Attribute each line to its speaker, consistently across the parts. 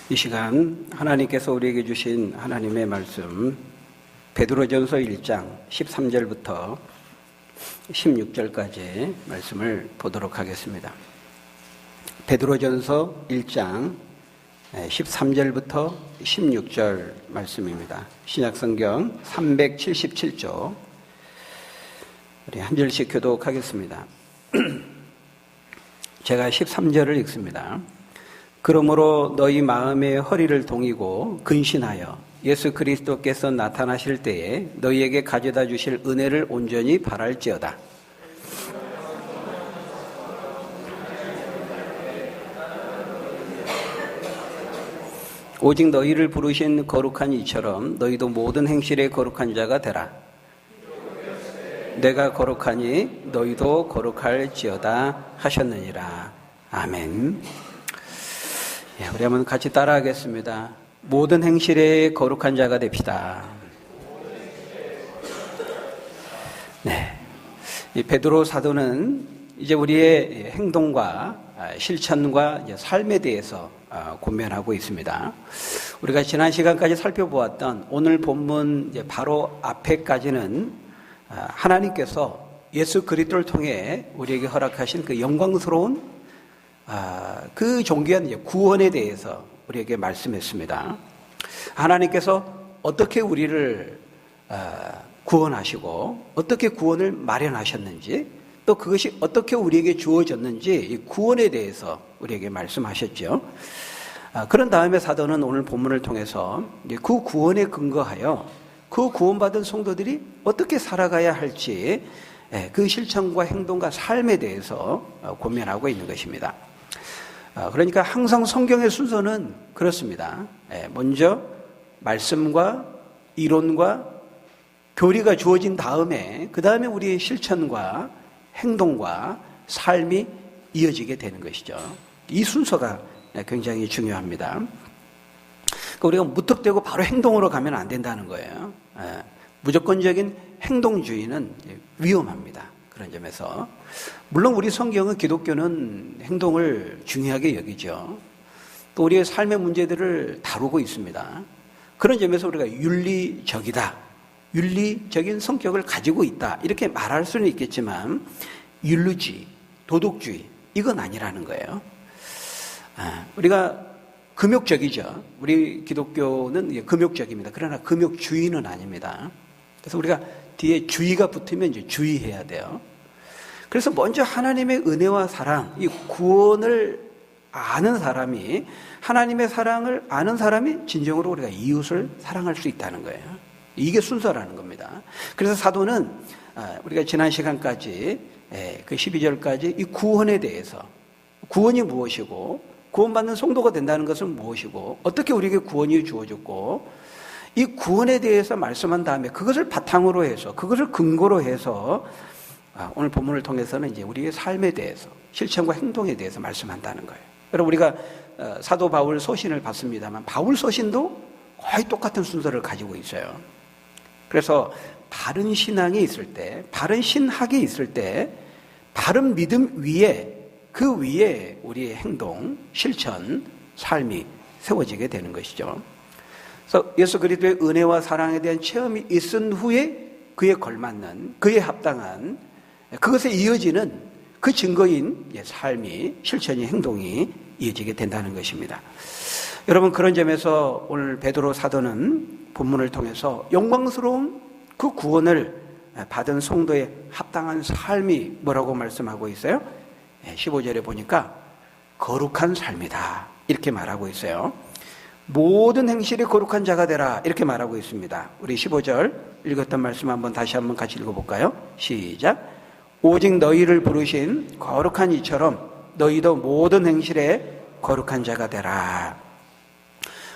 Speaker 1: 이 시간 하나님께서 우리에게 주신 하나님의 말씀 베드로전서 1장 13절부터 16절까지 말씀을 보도록 하겠습니다. 베드로전서 1장 13절부터 16절 말씀입니다. 신약성경 377조 우리 한 절씩 교독하겠습니다. 제가 13절을 읽습니다. 그러므로 너희 마음의 허리를 동이고 근신하여 예수 그리스도께서 나타나실 때에 너희에게 가져다 주실 은혜를 온전히 바랄지어다. 오직 너희를 부르신 거룩한 이처럼 너희도 모든 행실에 거룩한 자가 되라. 내가 거룩하니 너희도 거룩할지어다 하셨느니라. 아멘. 우리 한번 같이 따라하겠습니다. 모든 행실에 거룩한 자가 됩시다. 네, 이 베드로 사도는 이제 우리의 행동과 실천과 삶에 대해서 고면하고 있습니다. 우리가 지난 시간까지 살펴보았던 오늘 본문 바로 앞에까지는 하나님께서 예수 그리스도를 통해 우리에게 허락하신 그 영광스러운 그 존귀한 구원에 대해서 우리에게 말씀했습니다. 하나님께서 어떻게 우리를 구원하시고 어떻게 구원을 마련하셨는지 또 그것이 어떻게 우리에게 주어졌는지 이 구원에 대해서 우리에게 말씀하셨죠. 그런 다음에 사도는 오늘 본문을 통해서 그 구원에 근거하여 그 구원받은 성도들이 어떻게 살아가야 할지 그 실천과 행동과 삶에 대해서 고민하고 있는 것입니다. 그러니까 항상 성경의 순서는 그렇습니다. 먼저 말씀과 이론과 교리가 주어진 다음에 그 다음에 우리의 실천과 행동과 삶이 이어지게 되는 것이죠. 이 순서가 굉장히 중요합니다. 그러니까 우리가 무턱대고 바로 행동으로 가면 안 된다는 거예요. 무조건적인 행동주의는 위험합니다. 그런 점에서 물론 우리 성경은 기독교는 행동을 중요하게 여기죠. 또 우리의 삶의 문제들을 다루고 있습니다. 그런 점에서 우리가 윤리적이다, 윤리적인 성격을 가지고 있다 이렇게 말할 수는 있겠지만 윤리주의, 도덕주의 이건 아니라는 거예요. 우리가 금욕적이죠. 우리 기독교는 금욕적입니다. 그러나 금욕주의는 아닙니다. 그래서 우리가 뒤에 주의가 붙으면 이제 주의해야 돼요. 그래서 먼저 하나님의 은혜와 사랑, 이 구원을 아는 사람이, 하나님의 사랑을 아는 사람이 진정으로 우리가 이웃을 사랑할 수 있다는 거예요. 이게 순서라는 겁니다. 그래서 사도는 우리가 지난 시간까지 그 12절까지 이 구원에 대해서, 구원이 무엇이고 구원받는 성도가 된다는 것은 무엇이고 어떻게 우리에게 구원이 주어졌고 이 구원에 대해서 말씀한 다음에 그것을 바탕으로 해서 그것을 근거로 해서 오늘 본문을 통해서는 이제 우리의 삶에 대해서 실천과 행동에 대해서 말씀한다는 거예요. 여러분 우리가 사도 바울 서신을 봤습니다만 바울 서신도 거의 똑같은 순서를 가지고 있어요. 그래서 바른 신앙이 있을 때, 바른 신학이 있을 때 바른 믿음 위에 그 위에 우리의 행동, 실천, 삶이 세워지게 되는 것이죠. 그래서 예수 그리스도의 은혜와 사랑에 대한 체험이 있은 후에 그에 걸맞는, 그에 합당한 그것에 이어지는 그 증거인 삶이, 실천이, 행동이 이어지게 된다는 것입니다. 여러분 그런 점에서 오늘 베드로 사도는 본문을 통해서 영광스러운 그 구원을 받은 성도의 합당한 삶이 뭐라고 말씀하고 있어요? 15절에 보니까 거룩한 삶이다 이렇게 말하고 있어요. 모든 행실이 거룩한 자가 되라 이렇게 말하고 있습니다. 우리 15절 읽었던 말씀 한번 다시 한번 같이 읽어볼까요? 시작. 오직 너희를 부르신 거룩한 이처럼 너희도 모든 행실에 거룩한 자가 되라.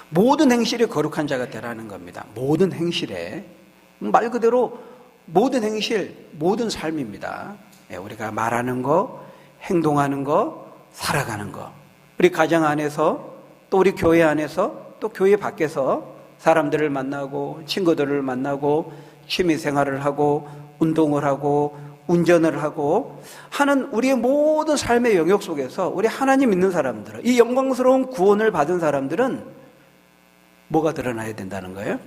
Speaker 1: 모든 행실에 거룩한 자가 되라는 겁니다. 모든 행실에, 말 그대로 모든 행실, 모든 삶입니다. 우리가 말하는 거, 행동하는 거, 살아가는 거, 우리 가정 안에서 또 우리 교회 안에서 또 교회 밖에서 사람들을 만나고 친구들을 만나고 취미 생활을 하고 운동을 하고 운전을 하고 하는 우리의 모든 삶의 영역 속에서 우리 하나님 믿는 사람들은, 이 영광스러운 구원을 받은 사람들은 뭐가 드러나야 된다는 거예요?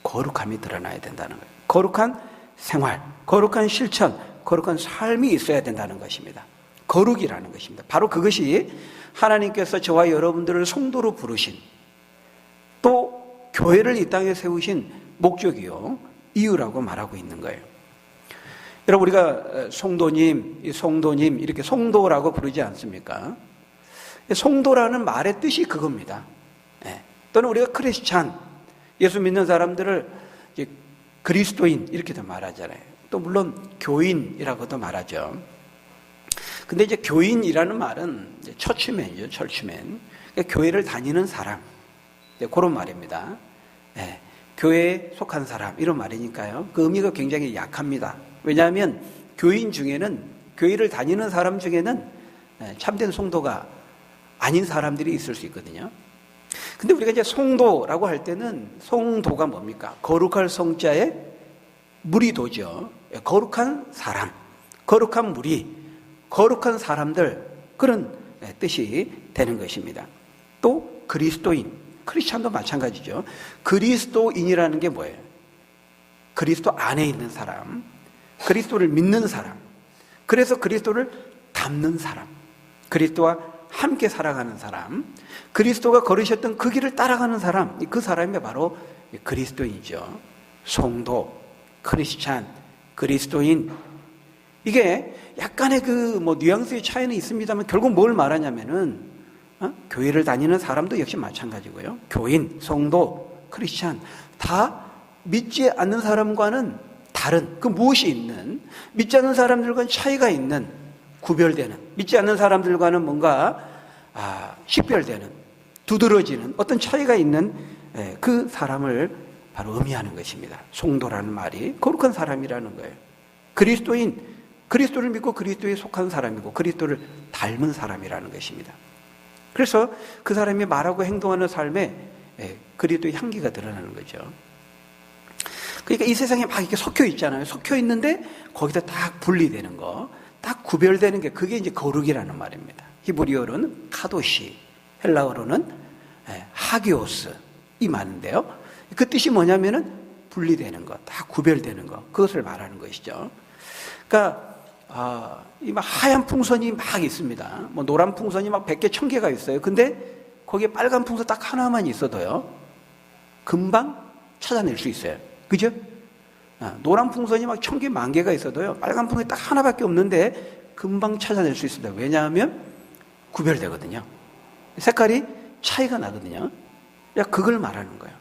Speaker 1: 거룩함이 드러나야 된다는 거예요. 거룩한 생활, 거룩한 실천, 거룩한 삶이 있어야 된다는 것입니다. 거룩이라는 것입니다. 바로 그것이 하나님께서 저와 여러분들을 성도로 부르신, 또 교회를 이 땅에 세우신 목적이요, 이유라고 말하고 있는 거예요. 여러분, 우리가 성도님 이렇게 성도라고 부르지 않습니까? 성도라는 말의 뜻이 그겁니다. 또는 우리가 크리스찬, 예수 믿는 사람들을 이제 그리스도인 이렇게도 말하잖아요. 또 물론 교인이라고도 말하죠. 근데 이제 교인이라는 말은 이제 처치맨이죠, 처치맨. 그러니까 교회를 다니는 사람, 그런 말입니다. 교회에 속한 사람, 이런 말이니까요. 그 의미가 굉장히 약합니다. 왜냐하면 교인 중에는, 교회를 다니는 사람 중에는 참된 성도가 아닌 사람들이 있을 수 있거든요. 근데 우리가 이제 성도라고 할 때는, 성도가 뭡니까? 거룩할 성자에 무리도죠. 거룩한 사람, 거룩한 무리, 거룩한 사람들, 그런 뜻이 되는 것입니다. 또 그리스도인, 크리스찬도 마찬가지죠. 그리스도인이라는 게 뭐예요? 그리스도 안에 있는 사람, 그리스도를 믿는 사람, 그래서 그리스도를 닮는 사람, 그리스도와 함께 살아가는 사람, 그리스도가 걸으셨던 그 길을 따라가는 사람, 그 사람이 바로 그리스도인이죠. 성도, 크리스찬, 그리스도인. 이게 약간의 뉘앙스의 차이는 있습니다만 결국 뭘 말하냐면은, 교회를 다니는 사람도 역시 마찬가지고요. 교인, 성도, 크리스찬 다 믿지 않는 사람과는 다른, 그 무엇이 있는, 믿지 않는 사람들과는 차이가 있는, 구별되는, 믿지 않는 사람들과는 뭔가 식별되는, 두드러지는 어떤 차이가 있는 그 사람을 바로 의미하는 것입니다. 성도라는 말이 거룩한 사람이라는 거예요. 그리스도인, 그리스도를 믿고 그리스도에 속한 사람이고 그리스도를 닮은 사람이라는 것입니다. 그래서 그 사람이 말하고 행동하는 삶에 그리스도의 향기가 드러나는 거죠. 그러니까 이 세상에 막 이렇게 섞여 있잖아요. 섞여 있는데 거기다 딱 분리되는 거, 딱 구별되는 게, 그게 이제 거룩이라는 말입니다. 히브리어로는 카도시, 헬라어로는 하기오스, 이 말인데요. 그 뜻이 뭐냐면은 분리되는 것, 다 구별되는 것, 그것을 말하는 것이죠. 그러니까 이 막 하얀 풍선이 막 있습니다. 뭐 노란 풍선이 막 100개, 1000개가 있어요. 근데 거기에 빨간 풍선 딱 하나만 있어도요, 금방 찾아낼 수 있어요. 그죠? 노란 풍선이 막 1000개, 10,000개가 있어도요, 빨간 풍선이 딱 하나밖에 없는데 금방 찾아낼 수 있습니다. 왜냐하면 구별되거든요. 색깔이 차이가 나거든요. 그걸 말하는 거예요.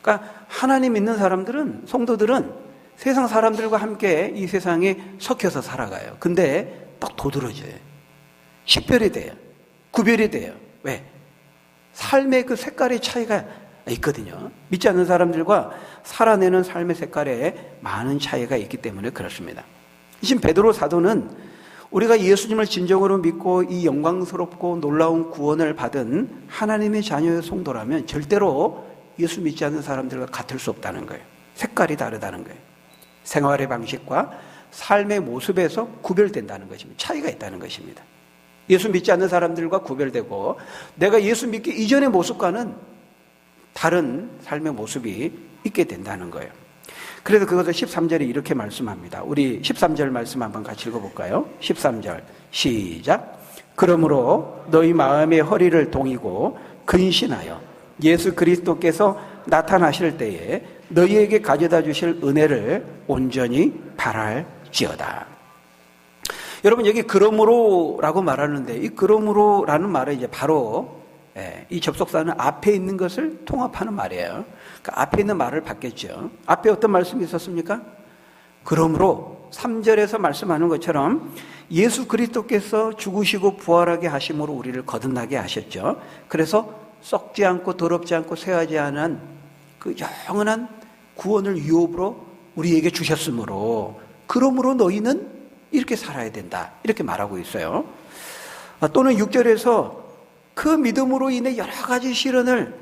Speaker 1: 그러니까 하나님 믿는 사람들은, 성도들은 세상 사람들과 함께 이 세상에 섞여서 살아가요. 근데 딱 도드러져요. 식별이 돼요. 구별이 돼요. 왜? 삶의 그 색깔의 차이가 있거든요. 믿지 않는 사람들과 살아내는 삶의 색깔에 많은 차이가 있기 때문에 그렇습니다. 지금 베드로 사도는 우리가 예수님을 진정으로 믿고 이 영광스럽고 놀라운 구원을 받은 하나님의 자녀의 성도라면 절대로 예수 믿지 않는 사람들과 같을 수 없다는 거예요. 색깔이 다르다는 거예요. 생활의 방식과 삶의 모습에서 구별된다는 것입니다. 차이가 있다는 것입니다. 예수 믿지 않는 사람들과 구별되고, 내가 예수 믿기 이전의 모습과는 다른 삶의 모습이 있게 된다는 거예요. 그래서 그것을 13절에 이렇게 말씀합니다. 우리 13절 말씀 한번 같이 읽어볼까요? 13절 시작. 그러므로 너희 마음의 허리를 동이고 근신하여 예수 그리스도께서 나타나실 때에 너희에게 가져다 주실 은혜를 온전히 바랄지어다. 여러분, 여기 그러므로라고 말하는데, 이 그러므로라는 말은 이제 바로 이 접속사는 앞에 있는 것을 통합하는 말이에요. 그러니까 앞에 있는 말을 받겠죠. 앞에 어떤 말씀이 있었습니까? 그러므로 3절에서 말씀하는 것처럼 예수 그리스도께서 죽으시고 부활하게 하심으로 우리를 거듭나게 하셨죠. 그래서 썩지 않고 더럽지 않고 쇠하지 않은 그 영원한 구원을 유업으로 우리에게 주셨으므로, 그러므로 너희는 이렇게 살아야 된다, 이렇게 말하고 있어요. 또는 6절에서 그 믿음으로 인해 여러 가지 시련을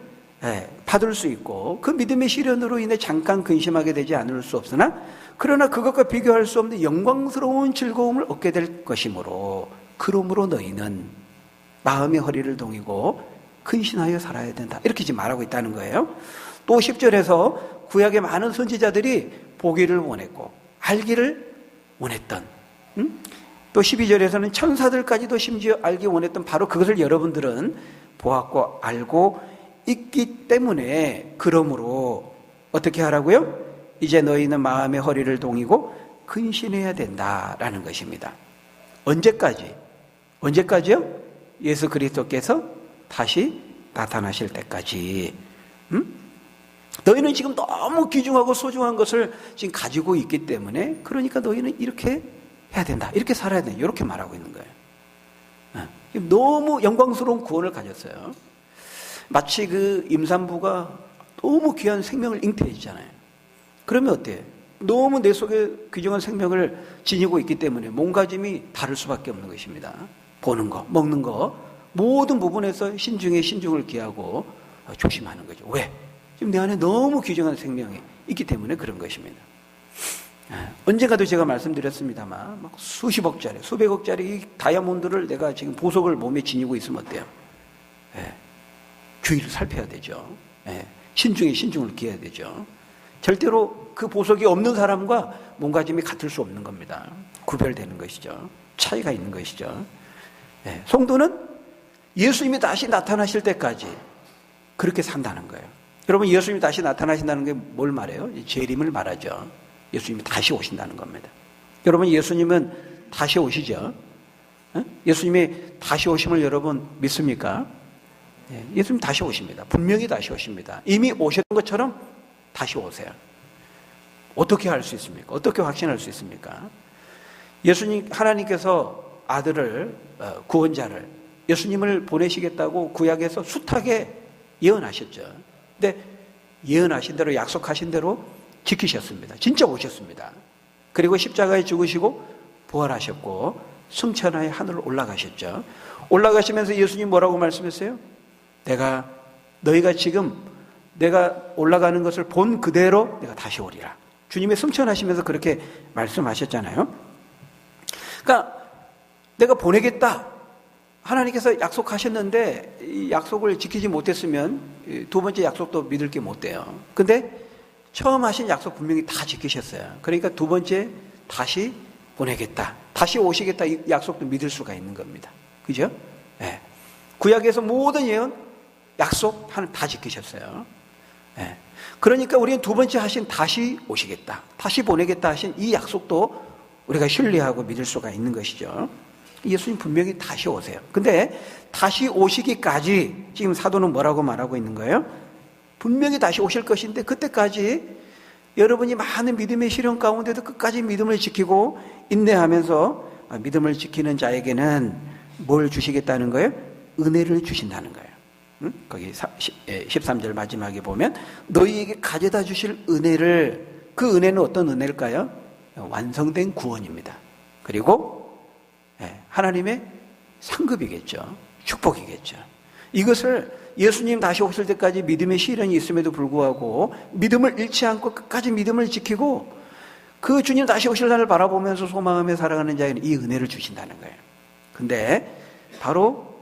Speaker 1: 받을 수 있고, 그 믿음의 시련으로 인해 잠깐 근심하게 되지 않을 수 없으나 그러나 그것과 비교할 수 없는 영광스러운 즐거움을 얻게 될 것이므로, 그러므로 너희는 마음의 허리를 동이고 근신하여 살아야 된다. 이렇게 지금 말하고 있다는 거예요. 또 10절에서 구약의 많은 선지자들이 보기를 원했고 알기를 원했던, 또 12절에서는 천사들까지도 심지어 알기 원했던 바로 그것을 여러분들은 보았고 알고 있기 때문에, 그러므로 어떻게 하라고요? 이제 너희는 마음의 허리를 동이고 근신해야 된다라는 것입니다. 언제까지요? 예수 그리스도께서 다시 나타나실 때까지. 너희는 지금 너무 귀중하고 소중한 것을 지금 가지고 있기 때문에, 그러니까 너희는 이렇게 해야 된다, 이렇게 살아야 된다, 이렇게 말하고 있는 거예요. 너무 영광스러운 구원을 가졌어요. 마치 그 임산부가 너무 귀한 생명을 잉태했잖아요. 그러면 어때요? 너무 내 속에 귀중한 생명을 지니고 있기 때문에 몸가짐이 다를 수밖에 없는 것입니다. 보는 거, 먹는 거, 모든 부분에서 신중에 신중을 기하고 조심하는 거죠. 왜? 지금 내 안에 너무 귀중한 생명이 있기 때문에 그런 것입니다. 언젠가도 제가 말씀드렸습니다만, 막 수십억짜리, 수백억짜리 이 다이아몬드를 내가 지금 보석을 몸에 지니고 있으면 어때요? 주의를 살펴야 되죠. 신중에 신중을 기해야 되죠. 절대로 그 보석이 없는 사람과 몸가짐이 같을 수 없는 겁니다. 구별되는 것이죠. 차이가 있는 것이죠. 성도는 예수님이 다시 나타나실 때까지 그렇게 산다는 거예요. 여러분, 예수님이 다시 나타나신다는 게 뭘 말해요? 재림을 말하죠. 예수님이 다시 오신다는 겁니다. 여러분, 예수님은 다시 오시죠? 예수님이 다시 오심을 여러분 믿습니까? 예수님 다시 오십니다. 분명히 다시 오십니다. 이미 오셨던 것처럼 다시 오세요. 어떻게 할 수 있습니까? 어떻게 확신할 수 있습니까? 예수님, 하나님께서 아들을, 구원자를, 예수님을 보내시겠다고 구약에서 숱하게 예언하셨죠. 근데 예언하신 대로, 약속하신 대로 지키셨습니다. 진짜 오셨습니다. 그리고 십자가에 죽으시고 부활하셨고 승천하여 하늘로 올라가셨죠. 올라가시면서 예수님 뭐라고 말씀했어요? 너희가 지금 내가 올라가는 것을 본 그대로 내가 다시 오리라. 주님의 승천하시면서 그렇게 말씀하셨잖아요. 그러니까 내가 보내겠다, 하나님께서 약속하셨는데 이 약속을 지키지 못했으면 두 번째 약속도 믿을 게 못 돼요. 근데 처음 하신 약속 분명히 다 지키셨어요. 그러니까 두 번째 다시 보내겠다, 다시 오시겠다, 이 약속도 믿을 수가 있는 겁니다. 그죠? 구약에서 모든 예언, 약속 하는 다 지키셨어요. 그러니까 우리는 두 번째 하신 다시 오시겠다, 다시 보내겠다 하신 이 약속도 우리가 신뢰하고 믿을 수가 있는 것이죠. 예수님 분명히 다시 오세요. 근데 다시 오시기까지 지금 사도는 뭐라고 말하고 있는 거예요? 분명히 다시 오실 것인데 그때까지 여러분이 많은 믿음의 시련 가운데도 끝까지 믿음을 지키고 인내하면서 믿음을 지키는 자에게는 뭘 주시겠다는 거예요? 은혜를 주신다는 거예요. 거기 13절 마지막에 보면 너희에게 가져다 주실 은혜를, 그 은혜는 어떤 은혜일까요? 완성된 구원입니다. 그리고 하나님의 상급이겠죠. 축복이겠죠. 이것을 예수님 다시 오실 때까지 믿음의 시련이 있음에도 불구하고 믿음을 잃지 않고 끝까지 믿음을 지키고 그 주님 다시 오실 날을 바라보면서 소망하며 살아가는 자에는 이 은혜를 주신다는 거예요. 근데 바로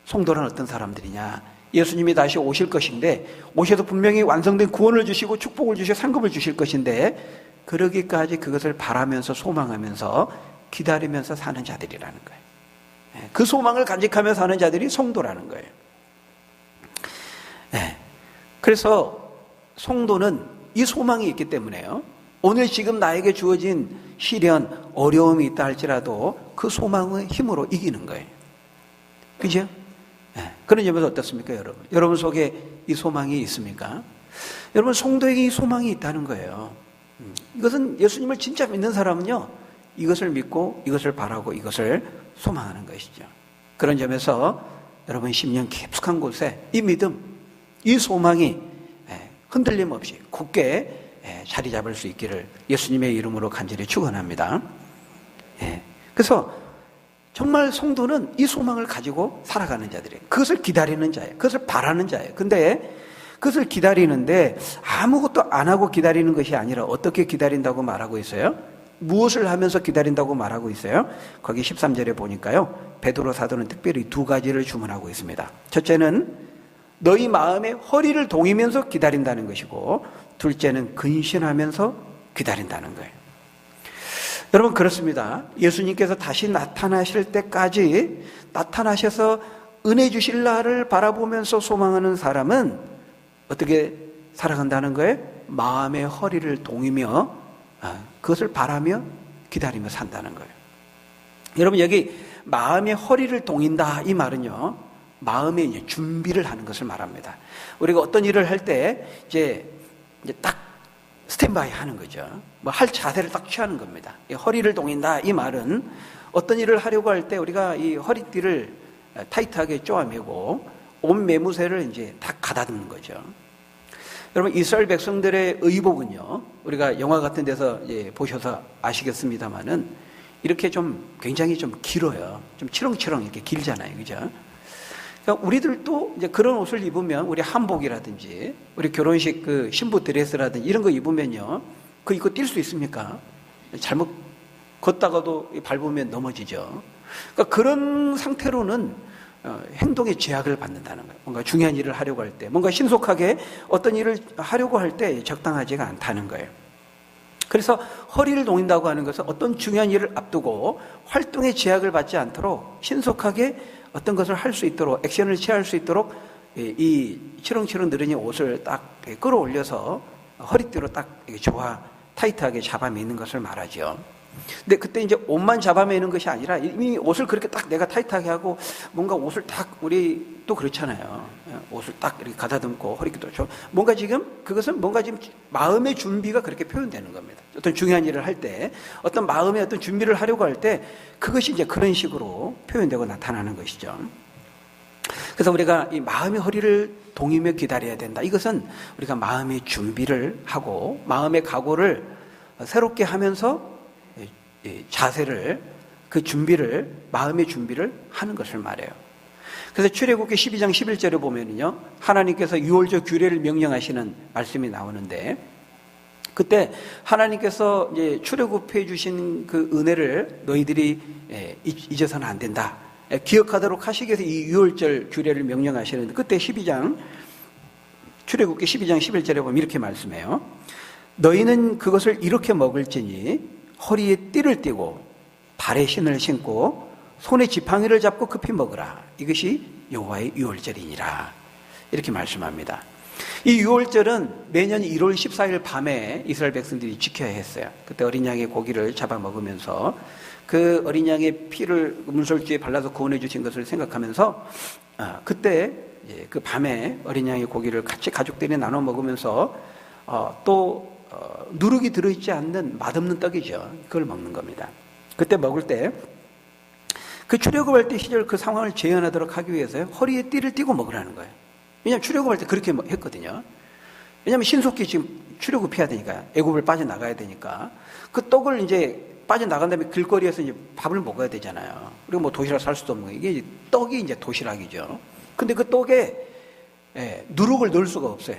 Speaker 1: 성도란 어떤 사람들이냐? 예수님이 다시 오실 것인데, 오셔서 분명히 완성된 구원을 주시고 축복을 주시고 상급을 주실 것인데, 그러기까지 그것을 바라면서 소망하면서 기다리면서 사는 자들이라는 거예요. 그 소망을 간직하며 사는 자들이 성도라는 거예요. 그래서 성도는 이 소망이 있기 때문에요, 오늘 지금 나에게 주어진 시련, 어려움이 있다 할지라도 그 소망의 힘으로 이기는 거예요. 그죠? 그런 점에서 어떻습니까, 여러분? 여러분 속에 이 소망이 있습니까? 여러분, 성도에게 이 소망이 있다는 거예요. 이것은 예수님을 진짜 믿는 사람은요, 이것을 믿고 이것을 바라고 이것을 소망하는 것이죠. 그런 점에서 여러분 심령 깊숙한 곳에 이 믿음, 이 소망이 흔들림 없이 굳게 자리 잡을 수 있기를 예수님의 이름으로 간절히 축원합니다. 그래서 정말 성도는 이 소망을 가지고 살아가는 자들이에요. 그것을 기다리는 자예요. 그것을 바라는 자예요. 근데 그것을 기다리는데 아무것도 안 하고 기다리는 것이 아니라 어떻게 기다린다고 말하고 있어요? 무엇을 하면서 기다린다고 말하고 있어요? 거기 13절에 보니까요, 베드로 사도는 특별히 두 가지를 주문하고 있습니다. 첫째는 너희 마음의 허리를 동이면서 기다린다는 것이고, 둘째는 근신하면서 기다린다는 거예요. 여러분, 그렇습니다. 예수님께서 다시 나타나실 때까지 나타나셔서 은혜 주실 날을 바라보면서 소망하는 사람은 어떻게 살아간다는 거예요? 마음의 허리를 동이며 그것을 바라며 기다리며 산다는 거예요. 여러분, 여기 마음의 허리를 동인다 이 말은요, 마음의 이제 준비를 하는 것을 말합니다. 우리가 어떤 일을 할 때 이제 딱 스탠바이 하는 거죠. 뭐 할 자세를 딱 취하는 겁니다. 허리를 동인다 이 말은 어떤 일을 하려고 할 때 우리가 이 허리띠를 타이트하게 쪼아매고 온 매무새를 이제 다 가다듬는 거죠. 여러분, 이스라엘 백성들의 의복은요, 우리가 영화 같은 데서 이제 보셔서 아시겠습니다만은 이렇게 좀 굉장히 좀 길어요. 좀 치렁치렁 이렇게 길잖아요, 그죠? 그러니까 우리들도 이제 그런 옷을 입으면, 우리 한복이라든지 우리 결혼식 그 신부 드레스라든지 이런 거 입으면요, 그거 입고 뛸 수 있습니까? 잘못 걷다가도 밟으면 넘어지죠. 그러니까 그런 상태로는 행동에 제약을 받는다는 거예요. 뭔가 중요한 일을 하려고 할 때, 뭔가 신속하게 어떤 일을 하려고 할 때 적당하지가 않다는 거예요. 그래서 허리를 동인다고 하는 것은 어떤 중요한 일을 앞두고 활동에 제약을 받지 않도록 신속하게 어떤 것을 할 수 있도록, 액션을 취할 수 있도록 이 치렁치렁 느려진 옷을 딱 끌어올려서 허리띠로 딱 좋아 타이트하게 잡아매는 것을 말하죠. 근데 그때 이제 옷만 잡아매는 것이 아니라 이미 옷을 그렇게 딱 내가 타이트하게 하고 뭔가 옷을 딱, 우리 또 그렇잖아요. 옷을 딱 이렇게 가다듬고 허리띠도 뭔가 지금 그것은 뭔가 지금 마음의 준비가 그렇게 표현되는 겁니다. 어떤 중요한 일을 할 때, 어떤 마음의 어떤 준비를 하려고 할 때 그것이 이제 그런 식으로 표현되고 나타나는 것이죠. 그래서 우리가 이 마음의 허리를 동이며 기다려야 된다. 이것은 우리가 마음의 준비를 하고 마음의 각오를 새롭게 하면서 자세를, 그 준비를, 마음의 준비를 하는 것을 말해요. 그래서 출애굽기 12장 11절에 보면은요, 하나님께서 유월절 규례를 명령하시는 말씀이 나오는데, 그때 하나님께서 이제 출애굽해 주신 그 은혜를 너희들이 잊어서는 안 된다, 기억하도록 하시기 위해서 이 유월절 규례를 명령하시는데, 그때 출애굽기 12장 11절에 보면 이렇게 말씀해요. 너희는 그것을 이렇게 먹을지니 허리에 띠를 띠고 발에 신을 신고 손에 지팡이를 잡고 급히 먹으라. 이것이 여호와의 유월절이니라. 이렇게 말씀합니다. 이 유월절은 매년 1월 14일 밤에 이스라엘 백성들이 지켜야 했어요. 그때 어린 양의 고기를 잡아 먹으면서 그 어린 양의 피를 문설주에 발라서 구원해 주신 것을 생각하면서 그때 그 밤에 어린 양의 고기를 같이 가족들이 나눠 먹으면서 또 누룩이 들어있지 않는 맛없는 떡이죠. 그걸 먹는 겁니다. 그때 먹을 때 그 출애굽할 때 시절 그 상황을 재현하도록 하기 위해서 허리에 띠를 띠고 먹으라는 거예요. 왜냐하면 출애굽할 때 그렇게 했거든요. 왜냐하면 신속히 지금 출애굽해야 되니까, 애굽을 빠져나가야 되니까 그 떡을 이제 빠져나간 다음에 길거리에서 이제 밥을 먹어야 되잖아요. 그리고 뭐 도시락 살 수도 없는 거예요. 이게 떡이 이제 도시락이죠. 근데 그 떡에 누룩을 넣을 수가 없어요.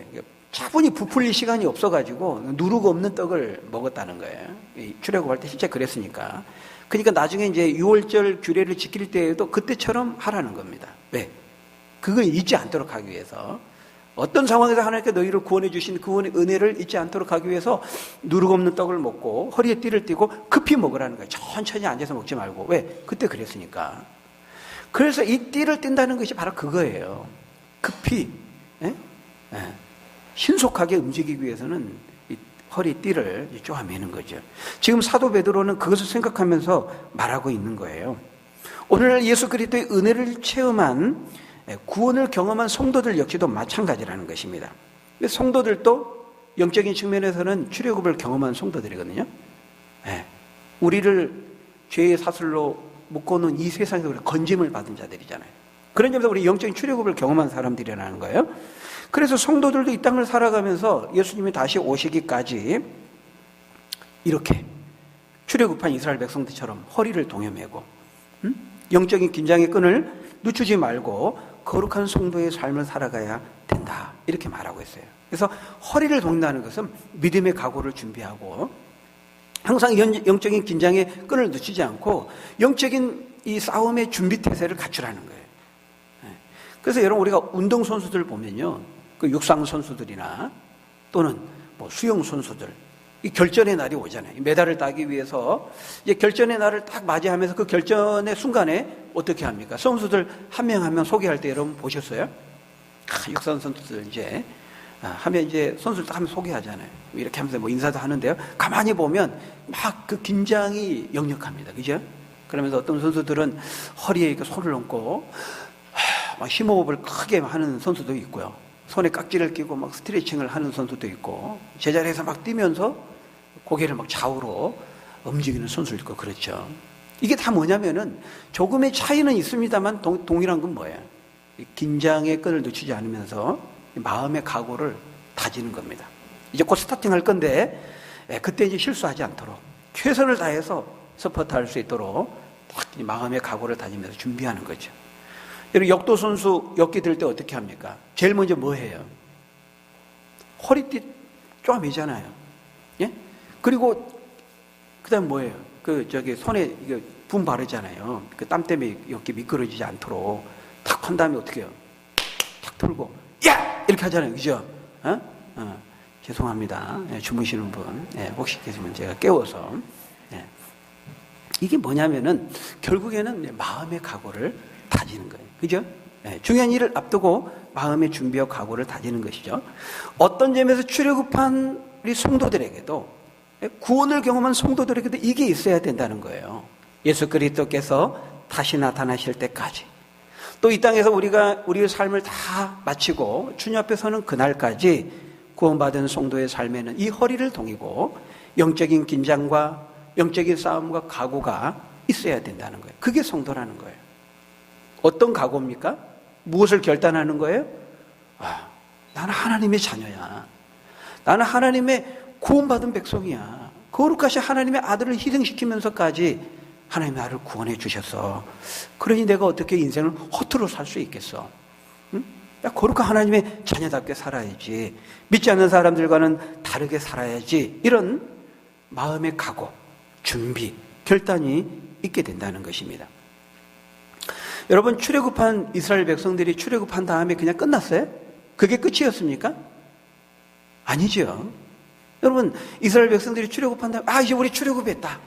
Speaker 1: 차분히 부풀릴 시간이 없어가지고 누룩 없는 떡을 먹었다는 거예요. 출애굽할 때 실제 그랬으니까. 그러니까 나중에 이제 유월절 규례를 지킬 때에도 그때처럼 하라는 겁니다. 왜? 그걸 잊지 않도록 하기 위해서, 어떤 상황에서 하나님께 너희를 구원해 주신 그 은혜를 잊지 않도록 하기 위해서 누룩 없는 떡을 먹고 허리에 띠를 띠고 급히 먹으라는 거예요. 천천히 앉아서 먹지 말고. 왜? 그때 그랬으니까. 그래서 이 띠를 띈다는 것이 바로 그거예요. 급히 신속하게 움직이기 위해서는 이 허리띠를 쪼아매는 거죠. 지금 사도 베드로는 그것을 생각하면서 말하고 있는 거예요. 오늘날 예수 그리스도의 은혜를 체험한, 구원을 경험한 성도들 역시도 마찬가지라는 것입니다. 성도들도 영적인 측면에서는 출애굽을 경험한 성도들이거든요. 우리를 죄의 사슬로 묶어놓은 이 세상에서 우리 건짐을 받은 자들이잖아요. 그런 점에서 우리 영적인 출애굽을 경험한 사람들이라는 거예요. 그래서 성도들도 이 땅을 살아가면서 예수님이 다시 오시기까지 이렇게 출애굽한 이스라엘 백성들처럼 허리를 동여매고 영적인 긴장의 끈을 늦추지 말고 거룩한 성도의 삶을 살아가야 된다, 이렇게 말하고 있어요. 그래서 허리를 동인다는 것은 믿음의 각오를 준비하고 항상 영적인 긴장의 끈을 늦추지 않고 영적인 이 싸움의 준비 태세를 갖추라는 거예요. 그래서 여러분 우리가 운동선수들 보면요. 그 육상선수들이나 또는 뭐 수영선수들, 이 결전의 날이 오잖아요. 메달을 따기 위해서 이제 결전의 날을 딱 맞이하면서 그 결전의 순간에 어떻게 합니까? 선수들 한 명 한 명 소개할 때 여러분 보셨어요? 육상선수들 이제 하면 이제 선수들 딱 하면 소개하잖아요. 이렇게 하면서 뭐 인사도 하는데요. 가만히 보면 막 그 긴장이 역력합니다. 그죠? 그러면서 어떤 선수들은 허리에 이렇게 손을 얹고 막 심호흡을 크게 하는 선수도 있고요. 손에 깍지를 끼고 막 스트레칭을 하는 선수도 있고, 제자리에서 막 뛰면서 고개를 막 좌우로 움직이는 선수도 있고, 그렇죠. 이게 다 뭐냐면은 조금의 차이는 있습니다만 동일한 건 뭐예요? 긴장의 끈을 놓치지 않으면서 마음의 각오를 다지는 겁니다. 이제 곧 스타팅할 건데 그때 이제 실수하지 않도록 최선을 다해서 서포트할 수 있도록 마음의 각오를 다지면서 준비하는 거죠. 여러분 역도 선수 역기 들 때 어떻게 합니까? 제일 먼저 뭐 해요? 허리띠 쪼매잖아요. 예? 그리고 그다음 뭐예요? 손에 이거 분 바르잖아요. 그 땀 때문에 역기 미끄러지지 않도록 탁 한 다음에 어떻게 해요? 탁 틀고 야! 이렇게 하잖아요. 그죠? 죄송합니다. 주무시는 분 혹시 계시면 제가 깨워서 이게 뭐냐면은 결국에는 마음의 각오를 다지는 거예요. 그죠? 중요한 일을 앞두고 마음의 준비와 각오를 다지는 것이죠. 어떤 점에서 출애굽한 우리 성도들에게도 구원을 경험한 성도들에게도 이게 있어야 된다는 거예요. 예수 그리스도께서 다시 나타나실 때까지 또 이 땅에서 우리의 삶을 다 마치고 주님 앞에 서는 그날까지 구원받은 성도의 삶에는 이 허리를 동이고 영적인 긴장과 영적인 싸움과 각오가 있어야 된다는 거예요. 그게 성도라는 거예요. 어떤 각오입니까? 무엇을 결단하는 거예요? 나는 하나님의 자녀야. 나는 하나님의 구원받은 백성이야. 거룩하신 하나님의 아들을 희생시키면서까지 하나님의 나를 구원해 주셨어. 그러니 내가 어떻게 인생을 허투루 살 수 있겠어? 응? 거룩한 하나님의 자녀답게 살아야지. 믿지 않는 사람들과는 다르게 살아야지. 이런 마음의 각오, 준비, 결단이 있게 된다는 것입니다. 여러분 출애굽한 이스라엘 백성들이 출애굽한 다음에 그냥 끝났어요? 그게 끝이었습니까? 아니죠. 여러분 이스라엘 백성들이 출애굽한 다음에 이제 우리 출애굽했다.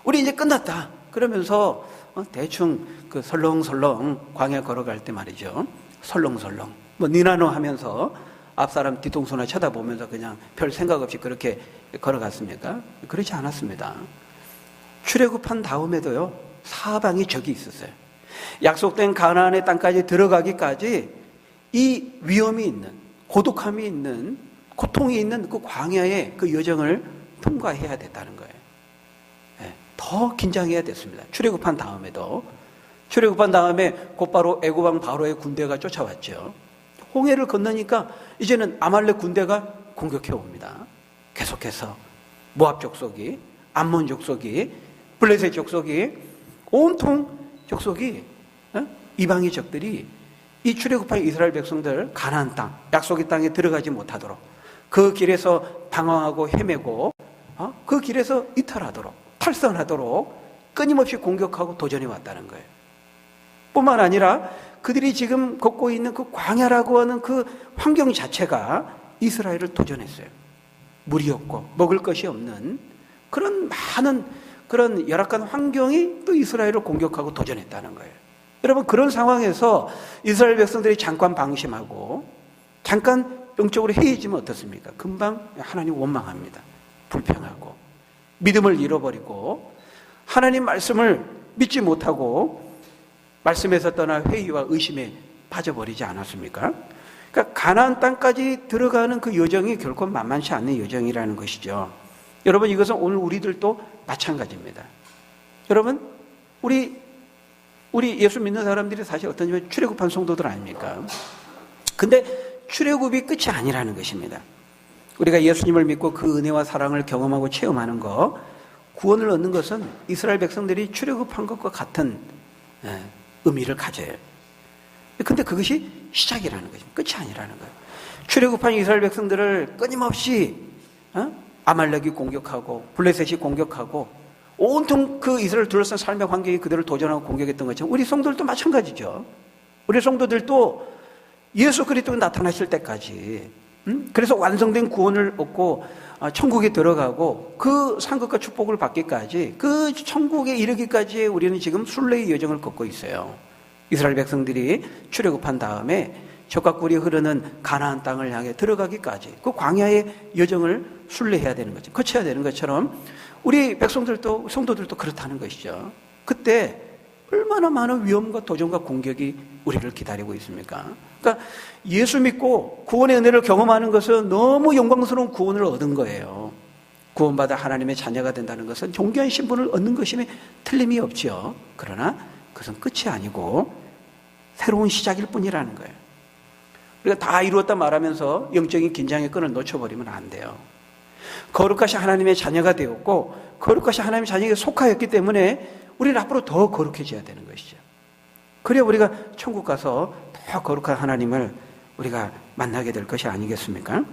Speaker 1: 우리 이제 끝났다. 그러면서 대충 그 설렁설렁 광야 걸어갈 때 말이죠. 설렁설렁 뭐 니나노 하면서 앞사람 뒤통수나 쳐다보면서 그냥 별 생각 없이 그렇게 걸어갔습니까? 그렇지 않았습니다. 출애굽한 다음에도요 사방이 적이 있었어요. 약속된 가나안의 땅까지 들어가기까지 이 위험이 있는, 고독함이 있는, 고통이 있는 그 광야의 그 여정을 통과해야 됐다는 거예요. 더 긴장해야 됐습니다. 출애굽한 다음에도. 출애굽한 다음에 곧바로 애굽 왕 바로의 군대가 쫓아왔죠. 홍해를 건너니까 이제는 아말렉 군대가 공격해 옵니다. 계속해서 모압 족속이, 암몬 족속이, 블레셋 족속이, 온통 족속이, 이방의 적들이 이 출애굽한 이스라엘 백성들 가나안 땅, 약속의 땅에 들어가지 못하도록 그 길에서 방황하고 헤매고 그 길에서 이탈하도록, 탈선하도록 끊임없이 공격하고 도전해 왔다는 거예요. 뿐만 아니라 그들이 지금 걷고 있는 그 광야라고 하는 그 환경 자체가 이스라엘을 도전했어요. 물이 없고 먹을 것이 없는 그런 많은 그런 열악한 환경이 또 이스라엘을 공격하고 도전했다는 거예요. 여러분 그런 상황에서 이스라엘 백성들이 잠깐 방심하고 잠깐 영적으로 해이해지면 어떻습니까? 금방 하나님 원망합니다. 불평하고 믿음을 잃어버리고 하나님 말씀을 믿지 못하고 말씀에서 떠나 회의와 의심에 빠져버리지 않았습니까? 그러니까 가나안 땅까지 들어가는 그 여정이 결코 만만치 않은 여정이라는 것이죠. 여러분 이것은 오늘 우리들도 마찬가지입니다. 여러분 우리 예수 믿는 사람들이 사실 어떤 점에 출애굽한 성도들 아닙니까? 근데 출애굽이 끝이 아니라는 것입니다. 우리가 예수님을 믿고 그 은혜와 사랑을 경험하고 체험하는 것, 구원을 얻는 것은 이스라엘 백성들이 출애굽한 것과 같은 의미를 가져요. 근데 그것이 시작이라는 것입니다. 끝이 아니라는 거예요. 출애굽한 이스라엘 백성들을 끊임없이 아말렉이 공격하고 블레셋이 공격하고 온통 그 이스라엘 둘러싼 삶의 환경이 그들을 도전하고 공격했던 것처럼 우리 성도들도 마찬가지죠. 우리 성도들도 예수 그리스도가 나타나실 때까지, 그래서 완성된 구원을 얻고 천국에 들어가고 그 상급과 축복을 받기까지, 그 천국에 이르기까지 우리는 지금 순례의 여정을 걷고 있어요. 이스라엘 백성들이 출애굽한 다음에 적과 꿀이 흐르는 가나안 땅을 향해 들어가기까지 그 광야의 여정을 순례해야 되는 거죠. 거쳐야 되는 것처럼 우리 백성들도, 성도들도 그렇다는 것이죠. 그때 얼마나 많은 위험과 도전과 공격이 우리를 기다리고 있습니까? 그러니까 예수 믿고 구원의 은혜를 경험하는 것은 너무 영광스러운 구원을 얻은 거예요. 구원받아 하나님의 자녀가 된다는 것은 존귀한 신분을 얻는 것임에 틀림이 없지요. 그러나 그것은 끝이 아니고 새로운 시작일 뿐이라는 거예요. 우리가 다 이루었다 말하면서 영적인 긴장의 끈을 놓쳐버리면 안 돼요. 거룩하신 하나님의 자녀가 되었고 거룩하신 하나님의 자녀에게 속하였기 때문에 우리는 앞으로 더 거룩해져야 되는 것이죠. 그래야 우리가 천국 가서 더 거룩한 하나님을 우리가 만나게 될 것이 아니겠습니까?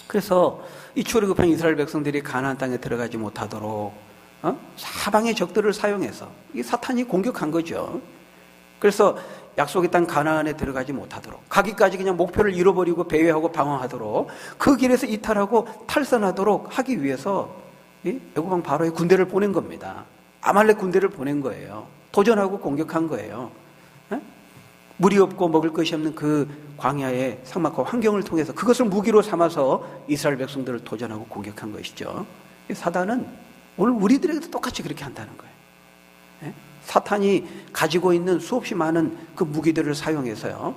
Speaker 1: 그래서 이 출애굽한 이스라엘 백성들이 가나안 땅에 들어가지 못하도록 사방의 적들을 사용해서 이 사탄이 공격한 거죠. 그래서 약속의 땅 가나안에 들어가지 못하도록, 가기까지 그냥 목표를 잃어버리고 배회하고 방황하도록, 그 길에서 이탈하고 탈선하도록 하기 위해서 애굽 왕 바로의 군대를 보낸 겁니다. 아말렉 군대를 보낸 거예요. 도전하고 공격한 거예요. 물이 없고 먹을 것이 없는 그 광야의 삭막한 환경을 통해서 그것을 무기로 삼아서 이스라엘 백성들을 도전하고 공격한 것이죠. 사단은 오늘 우리들에게도 똑같이 그렇게 한다는 거예요. 사탄이 가지고 있는 수없이 많은 그 무기들을 사용해서요,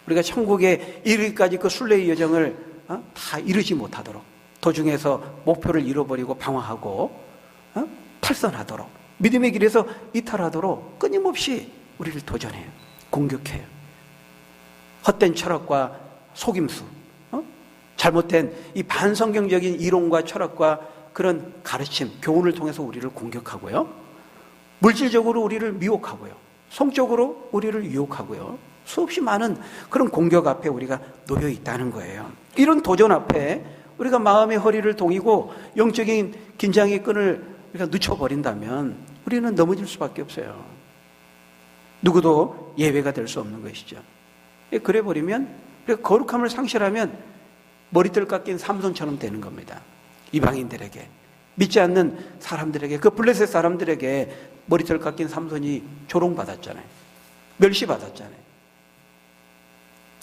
Speaker 1: 우리가 천국에 이르기까지 그 순례의 여정을 다 이루지 못하도록, 도중에서 목표를 잃어버리고 방황하고 탈선하도록, 믿음의 길에서 이탈하도록 끊임없이 우리를 도전해요. 공격해요. 헛된 철학과 속임수, 잘못된 이 반성경적인 이론과 철학과 그런 가르침, 교훈을 통해서 우리를 공격하고요, 물질적으로 우리를 미혹하고요, 성적으로 우리를 유혹하고요, 수없이 많은 그런 공격 앞에 우리가 놓여 있다는 거예요. 이런 도전 앞에 우리가 마음의 허리를 동이고 영적인 긴장의 끈을 우리가 늦춰버린다면 우리는 넘어질 수밖에 없어요. 누구도 예외가 될 수 없는 것이죠. 그래 버리면, 우리가 거룩함을 상실하면 머리털 깎인 삼손처럼 되는 겁니다. 이방인들에게, 믿지 않는 사람들에게, 그 블레셋 사람들에게 머리털 깎인 삼손이 조롱받았잖아요. 멸시받았잖아요.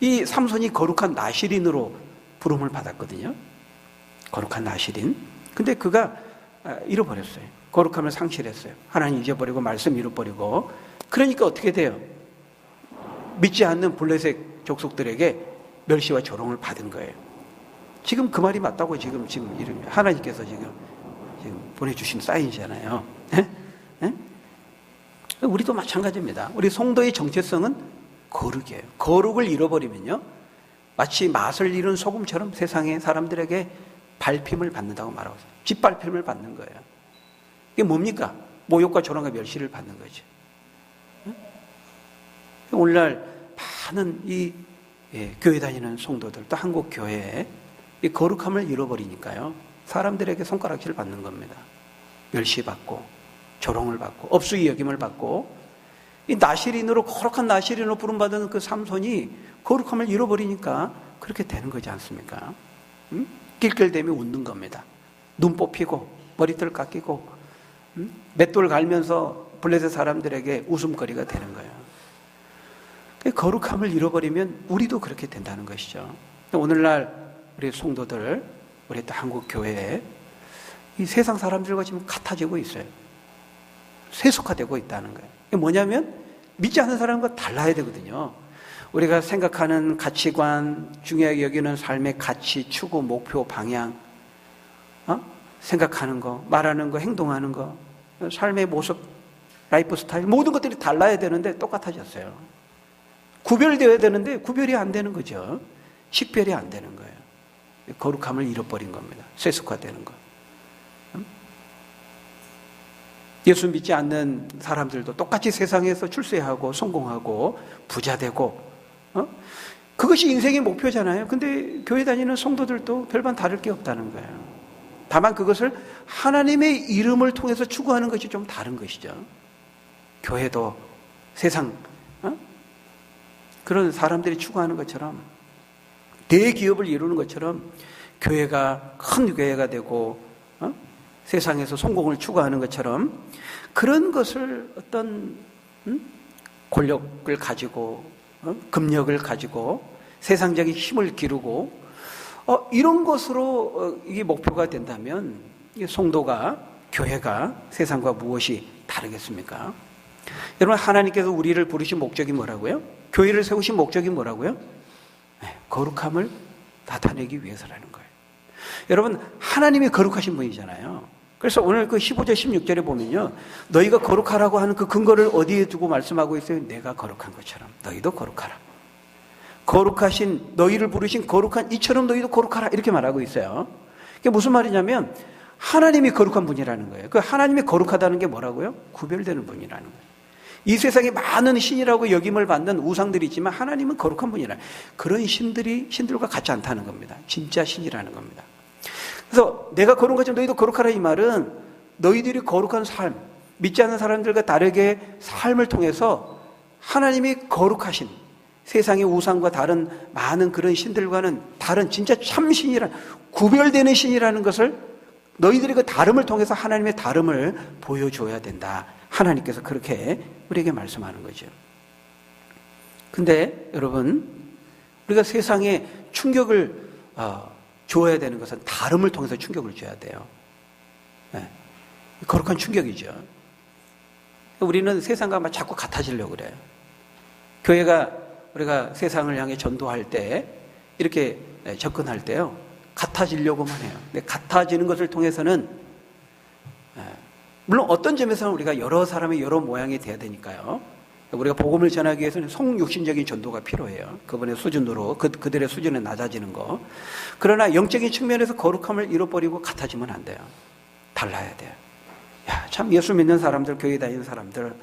Speaker 1: 이 삼손이 거룩한 나실인으로 부름을 받았거든요. 거룩한 나실인. 근데 그가 잃어버렸어요. 거룩함을 상실했어요. 하나님 잊어버리고 말씀 잃어버리고. 그러니까 어떻게 돼요? 믿지 않는 블레셋 족속들에게 멸시와 조롱을 받은 거예요. 지금 그 말이 맞다고 지금 하나님께서 지금 보내주신 사인이잖아요. 우리도 마찬가지입니다. 우리 성도의 정체성은 거룩이에요. 거룩을 잃어버리면요, 마치 맛을 잃은 소금처럼 세상의 사람들에게 밟힘을 받는다고 말하고 있어요. 짓밟힘을 받는 거예요. 이게 뭡니까? 모욕과 조롱과 멸시를 받는 거죠. 오늘날 많은 이 교회 다니는 성도들, 또 한국 교회에 이 거룩함을 잃어버리니까요, 사람들에게 손가락질 받는 겁니다. 멸시받고 조롱을 받고 업수의 여김을 받고, 이 나실인으로, 거룩한 나실인으로 부름받은 그 삼손이 거룩함을 잃어버리니까 그렇게 되는 거지 않습니까? 낄낄대며 웃는 겁니다. 눈 뽑히고 머리털 깎이고 맷돌 갈면서 블레셋 사람들에게 웃음거리가 되는 거예요. 거룩함을 잃어버리면 우리도 그렇게 된다는 것이죠. 오늘날 우리 성도들, 우리 또 한국 교회에 이 세상 사람들과 지금 같아지고 있어요. 세속화되고 있다는 거예요. 이게 뭐냐면 믿지 않는 사람과 달라야 되거든요. 우리가 생각하는 가치관, 중요하게 여기는 삶의 가치, 추구, 목표, 방향, 생각하는 거, 말하는 거, 행동하는 거, 삶의 모습, 라이프 스타일, 모든 것들이 달라야 되는데 똑같아졌어요. 구별되어야 되는데 구별이 안 되는 거죠. 식별이 안 되는 거예요. 거룩함을 잃어버린 겁니다. 세속화되는 거. 예수 믿지 않는 사람들도 똑같이 세상에서 출세하고 성공하고 부자되고, 그것이 인생의 목표잖아요. 근데 교회 다니는 성도들도 별반 다를 게 없다는 거예요. 다만 그것을 하나님의 이름을 통해서 추구하는 것이 좀 다른 것이죠. 교회도 세상 그런 사람들이 추구하는 것처럼, 대기업을 이루는 것처럼 교회가 큰 교회가 되고 세상에서 성공을 추구하는 것처럼 그런 것을 어떤 권력을 가지고 금력을 가지고 세상적인 힘을 기르고 이런 것으로 이게 목표가 된다면 성도가, 교회가 세상과 무엇이 다르겠습니까? 여러분, 하나님께서 우리를 부르신 목적이 뭐라고요? 교회를 세우신 목적이 뭐라고요? 거룩함을 나타내기 위해서라는 거예요. 여러분, 하나님이 거룩하신 분이잖아요. 그래서 오늘 그 15절 16절에 보면요, 너희가 거룩하라고 하는 그 근거를 어디에 두고 말씀하고 있어요? 내가 거룩한 것처럼 너희도 거룩하라. 거룩하신, 너희를 부르신 거룩한 이처럼 너희도 거룩하라, 이렇게 말하고 있어요. 그게 무슨 말이냐면 하나님이 거룩한 분이라는 거예요. 그 하나님이 거룩하다는 게 뭐라고요? 구별되는 분이라는 거예요. 이 세상에 많은 신이라고 여김을 받는 우상들이 있지만 하나님은 거룩한 분이라. 그런 신들과 같지 않다는 겁니다. 진짜 신이라는 겁니다. 그래서 내가 거룩한 것처럼 너희도 거룩하라, 이 말은 너희들이 거룩한 삶, 믿지 않는 사람들과 다르게 삶을 통해서 하나님이 거룩하신, 세상의 우상과 다른 많은 그런 신들과는 다른 진짜 참신이란, 구별되는 신이라는 것을 너희들이 그 다름을 통해서 하나님의 다름을 보여줘야 된다. 하나님께서 그렇게 우리에게 말씀하는 거죠. 근데 여러분, 우리가 세상에 충격을 줘야 되는 것은 다름을 통해서 충격을 줘야 돼요. 네. 거룩한 충격이죠. 우리는 세상과 자꾸 같아지려고 그래요. 교회가, 우리가 세상을 향해 전도할 때 이렇게 접근할 때요, 같아지려고만 해요. 근데 같아지는 것을 통해서는, 물론 어떤 점에서는 우리가 여러 사람의 여러 모양이 돼야 되니까요. 우리가 복음을 전하기 위해서는 성육신적인 전도가 필요해요. 그분의 수준으로, 그들의 수준에 낮아지는 거. 그러나 영적인 측면에서 거룩함을 잃어버리고 같아지면 안 돼요. 달라야 돼요. 야, 참 예수 믿는 사람들, 교회 다니는 사람들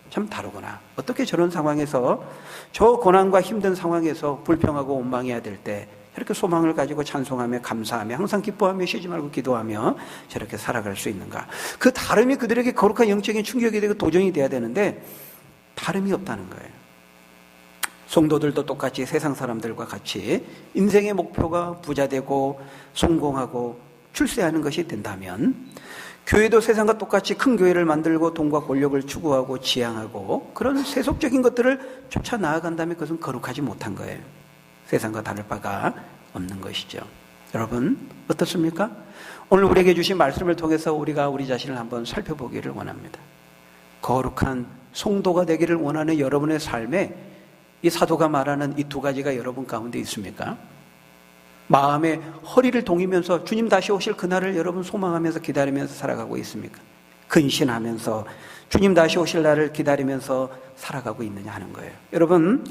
Speaker 1: 참 다르구나. 어떻게 저런 상황에서, 저 고난과 힘든 상황에서 불평하고 원망해야 될 때 이렇게 소망을 가지고 찬송하며 감사하며 항상 기뻐하며 쉬지 말고 기도하며 저렇게 살아갈 수 있는가. 그 다름이 그들에게 거룩한 영적인 충격이 되고 도전이 돼야 되는데 다름이 없다는 거예요. 성도들도 똑같이 세상 사람들과 같이 인생의 목표가 부자 되고 성공하고 출세하는 것이 된다면, 교회도 세상과 똑같이 큰 교회를 만들고 돈과 권력을 추구하고 지향하고 그런 세속적인 것들을 쫓아 나아간다면 그것은 거룩하지 못한 거예요. 세상과 다를 바가 없는 것이죠. 여러분, 어떻습니까? 오늘 우리에게 주신 말씀을 통해서 우리가 우리 자신을 한번 살펴보기를 원합니다. 거룩한 성도가 되기를 원하는 여러분의 삶에 이 사도가 말하는 이 두 가지가 여러분 가운데 있습니까? 마음에 허리를 동이면서 주님 다시 오실 그날을 여러분 소망하면서 기다리면서 살아가고 있습니까? 근신하면서 주님 다시 오실 날을 기다리면서 살아가고 있느냐 하는 거예요. 여러분,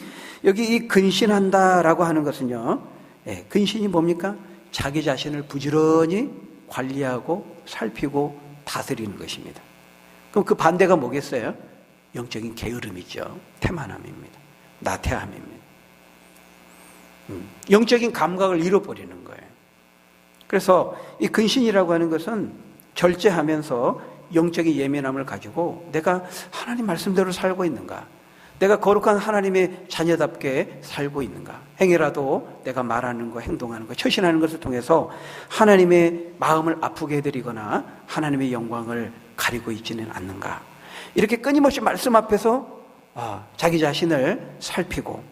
Speaker 1: 여기 이 근신한다라고 하는 것은요, 근신이 뭡니까? 자기 자신을 부지런히 관리하고 살피고 다스리는 것입니다. 그럼 그 반대가 뭐겠어요? 영적인 게으름이죠. 태만함입니다. 나태함입니다. 영적인 감각을 잃어버리는 거예요. 그래서 이 근신이라고 하는 것은 절제하면서 영적인 예민함을 가지고 내가 하나님 말씀대로 살고 있는가, 내가 거룩한 하나님의 자녀답게 살고 있는가, 행위라도 내가 말하는 거, 행동하는 거, 처신하는 것을 통해서 하나님의 마음을 아프게 해드리거나 하나님의 영광을 가리고 있지는 않는가. 이렇게 끊임없이 말씀 앞에서 자기 자신을 살피고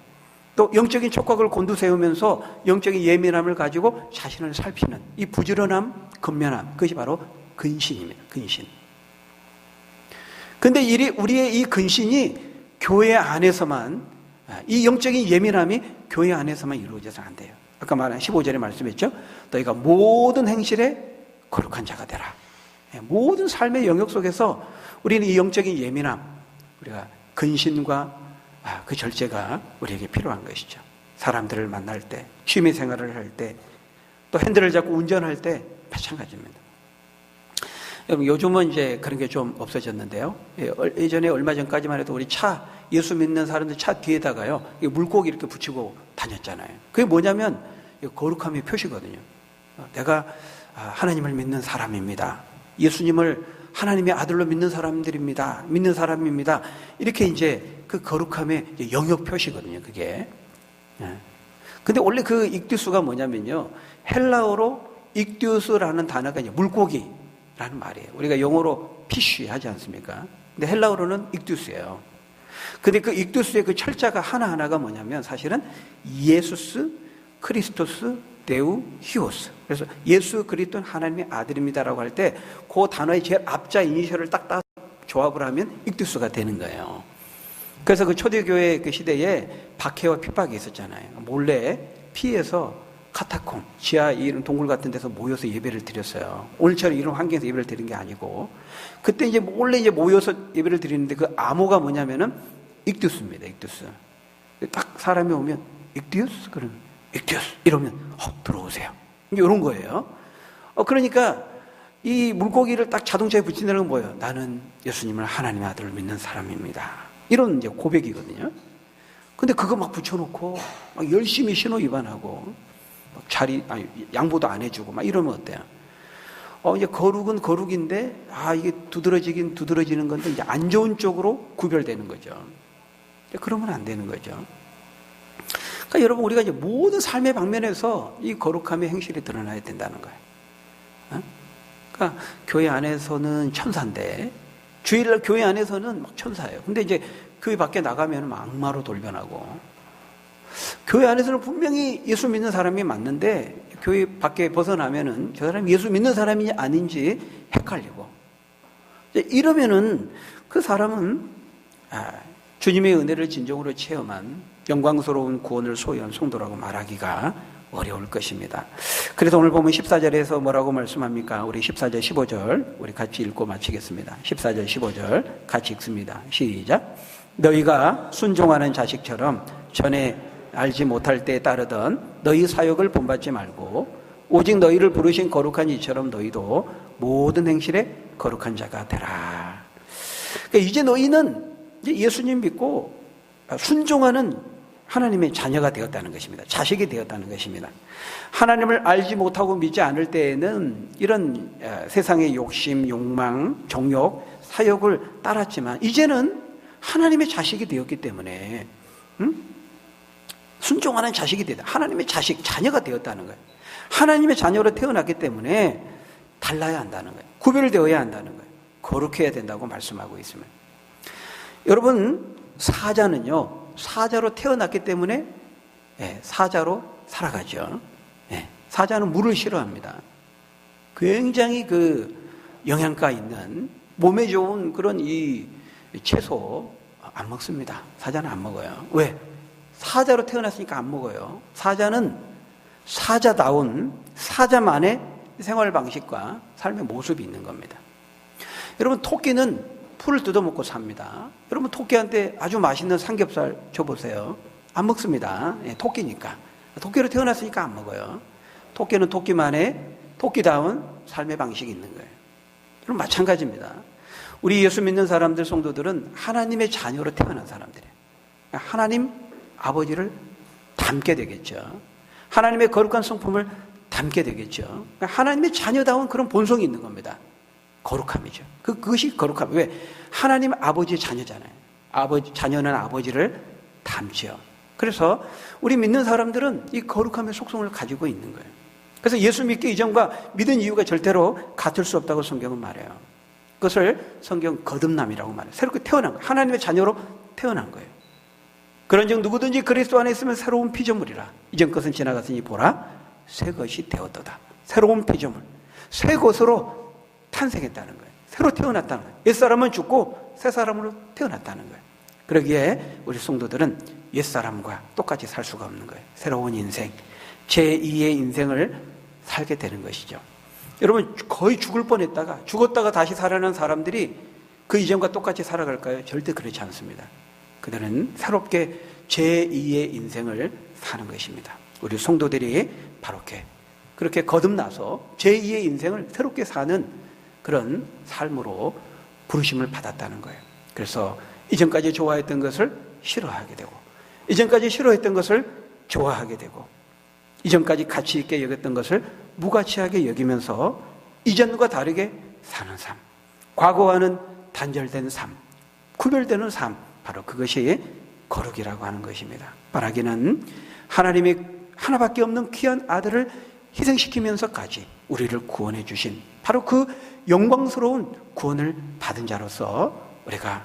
Speaker 1: 또 영적인 촉각을 곤두세우면서 영적인 예민함을 가지고 자신을 살피는 이 부지런함, 근면함, 그것이 바로 근신입니다. 근신. 근데 우리의 이 근신이 교회 안에서만, 이 영적인 예민함이 교회 안에서만 이루어져서 안 돼요. 아까 말한 15절에 말씀했죠. 너희가 모든 행실에 거룩한 자가 되라. 모든 삶의 영역 속에서 우리는 이 영적인 예민함, 우리가 근신과 그 절제가 우리에게 필요한 것이죠. 사람들을 만날 때, 취미 생활을 할 때, 또 핸들을 잡고 운전할 때 마찬가지입니다. 여러분, 요즘은 이제 그런 게 좀 없어졌는데요. 예전에 얼마 전까지만 해도 우리 차, 예수 믿는 사람들 차 뒤에다가요, 물고기 이렇게 붙이고 다녔잖아요. 그게 뭐냐면 거룩함의 표시거든요. 내가 하나님을 믿는 사람입니다. 예수님을 하나님의 아들로 믿는 사람입니다. 이렇게 이제 그 거룩함의 영역 표시거든요, 그게. 예. 근데 원래 그 익두스가 뭐냐면요, 헬라어로 익두스라는 단어가 이제 물고기라는 말이에요. 우리가 영어로 피쉬 하지 않습니까? 근데 헬라어로는 익두스예요. 근데 그 익두스의 그 철자가 하나하나가 뭐냐면 사실은 예수스, 크리스토스, 데우, 히오스. 그래서 예수 그리스도는 하나님의 아들입니다라고 할 때 그 단어의 제일 앞자 이니셜을 딱 따서 조합을 하면 익두스가 되는 거예요. 그래서 그 초대교회 그 시대에 박해와 핍박이 있었잖아요. 몰래 피해서 카타콤, 지하 이런 동굴 같은 데서 모여서 예배를 드렸어요. 오늘처럼 이런 환경에서 예배를 드린 게 아니고, 그때 이제 몰래 이제 모여서 예배를 드리는데 그 암호가 뭐냐면은 익두스입니다. 익두스. 딱 사람이 오면 익두스? 그러면 익두스 이러면 들어오세요. 이런 거예요. 그러니까 이 물고기를 딱 자동차에 붙이는 건 뭐예요? 나는 예수님을 하나님의 아들을 믿는 사람입니다. 이런 이제 고백이거든요. 근데 그거 막 붙여놓고 막 열심히 신호 위반하고 막 양보도 안 해주고 막 이러면 어때요? 이제 거룩은 거룩인데 이게 두드러지긴 두드러지는 건데 이제 안 좋은 쪽으로 구별되는 거죠. 그러면 안 되는 거죠. 그러니까 여러분, 우리가 이제 모든 삶의 방면에서 이 거룩함의 행실이 드러나야 된다는 거예요. 그러니까 교회 안에서는 천사인데 주일날 교회 안에서는 막 천사예요. 근데 이제 교회 밖에 나가면 막 악마로 돌변하고, 교회 안에서는 분명히 예수 믿는 사람이 맞는데 교회 밖에 벗어나면은 저 사람이 예수 믿는 사람인지 아닌지 헷갈리고, 이러면은 그 사람은 주님의 은혜를 진정으로 체험한 영광스러운 구원을 소유한 성도라고 말하기가 어려울 것입니다. 그래서 오늘 보면 14절에서 뭐라고 말씀합니까? 우리 14절 15절 우리 같이 읽고 마치겠습니다. 14절 15절 같이 읽습니다. 시작. 너희가 순종하는 자식처럼 전에 알지 못할 때에 따르던 너희 사역을 본받지 말고 오직 너희를 부르신 거룩한 이처럼 너희도 모든 행실에 거룩한 자가 되라. 그러니까 이제 너희는 이제 예수님 믿고 순종하는 하나님의 자녀가 되었다는 것입니다. 자식이 되었다는 것입니다. 하나님을 알지 못하고 믿지 않을 때에는 이런 세상의 욕심, 욕망, 정욕, 사욕을 따랐지만 이제는 하나님의 자식이 되었기 때문에 순종하는 자식이 되다. 하나님의 자식, 자녀가 되었다는 거예요. 하나님의 자녀로 태어났기 때문에 달라야 한다는 거예요. 구별되어야 한다는 거예요. 거룩해야 된다고 말씀하고 있습니다. 여러분, 사자는요, 사자로 태어났기 때문에 사자로 살아가죠. 사자는 물을 싫어합니다. 굉장히 그 영양가 있는 몸에 좋은 그런 이 채소 안 먹습니다. 사자는 안 먹어요. 왜? 사자로 태어났으니까 안 먹어요. 사자는 사자다운 사자만의 생활 방식과 삶의 모습이 있는 겁니다. 여러분, 토끼는 풀을 뜯어먹고 삽니다. 여러분, 토끼한테 아주 맛있는 삼겹살 줘보세요. 안 먹습니다. 토끼니까. 토끼로 태어났으니까 안 먹어요. 토끼는 토끼만의 토끼다운 삶의 방식이 있는 거예요. 여러분, 마찬가지입니다. 우리 예수 믿는 사람들, 성도들은 하나님의 자녀로 태어난 사람들이에요. 하나님 아버지를 닮게 되겠죠. 하나님의 거룩한 성품을 닮게 되겠죠. 하나님의 자녀다운 그런 본성이 있는 겁니다. 거룩함이죠. 그것이 거룩함. 왜? 하나님 아버지의 자녀잖아요. 자녀는 아버지를 닮죠. 그래서 우리 믿는 사람들은 이 거룩함의 속성을 가지고 있는 거예요. 그래서 예수 믿기 이전과 믿은 이유가 절대로 같을 수 없다고 성경은 말해요. 그것을 성경 거듭남이라고 말해요. 새롭게 태어난 거예요. 하나님의 자녀로 태어난 거예요. 그런즉 누구든지 그리스도 안에 있으면 새로운 피조물이라. 이전 것은 지나갔으니 보라 새 것이 되었도다. 새로운 피조물, 새 것으로 탄생했다는 거예요. 새로 태어났다는 거예요. 옛사람은 죽고 새 사람으로 태어났다는 거예요. 그러기에 우리 성도들은 옛사람과 똑같이 살 수가 없는 거예요. 새로운 인생, 제2의 인생을 살게 되는 것이죠. 여러분, 거의 죽을 뻔했다가 죽었다가 다시 살아난 사람들이 그 이전과 똑같이 살아갈까요? 절대 그렇지 않습니다. 그들은 새롭게 제2의 인생을 사는 것입니다. 우리 성도들이 바로 그렇게 거듭나서 제2의 인생을 새롭게 사는 그런 삶으로 부르심을 받았다는 거예요. 그래서 이전까지 좋아했던 것을 싫어하게 되고, 이전까지 싫어했던 것을 좋아하게 되고, 이전까지 가치 있게 여겼던 것을 무가치하게 여기면서 이전과 다르게 사는 삶, 과거와는 단절된 삶, 구별되는 삶, 바로 그것이 거룩이라고 하는 것입니다. 바라기는 하나님이 하나밖에 없는 귀한 아들을 희생시키면서까지 우리를 구원해 주신 바로 그 영광스러운 구원을 받은 자로서 우리가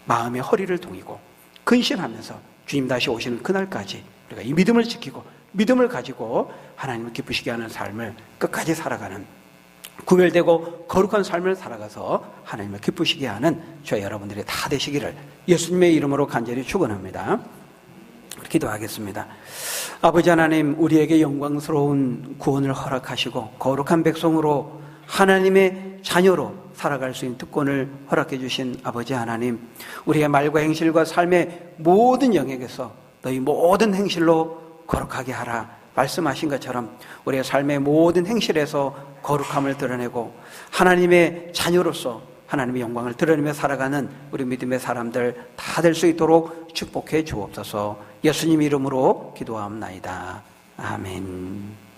Speaker 1: 마음의 허리를 동이고 근심하면서 주님 다시 오시는 그날까지 우리가 이 믿음을 지키고 믿음을 가지고 하나님을 기쁘시게 하는 삶을 끝까지 살아가는 구별되고 거룩한 삶을 살아가서 하나님을 기쁘시게 하는 저희 여러분들이 다 되시기를 예수님의 이름으로 간절히 축원합니다. 기도하겠습니다. 아버지 하나님, 우리에게 영광스러운 구원을 허락하시고 거룩한 백성으로 하나님의 자녀로 살아갈 수 있는 특권을 허락해 주신 아버지 하나님, 우리의 말과 행실과 삶의 모든 영역에서 너희 모든 행실로 거룩하게 하라 말씀하신 것처럼 우리의 삶의 모든 행실에서 거룩함을 드러내고 하나님의 자녀로서 하나님의 영광을 드러내며 살아가는 우리 믿음의 사람들 다 될 수 있도록 축복해 주옵소서. 예수님 이름으로 기도하옵나이다. 아멘.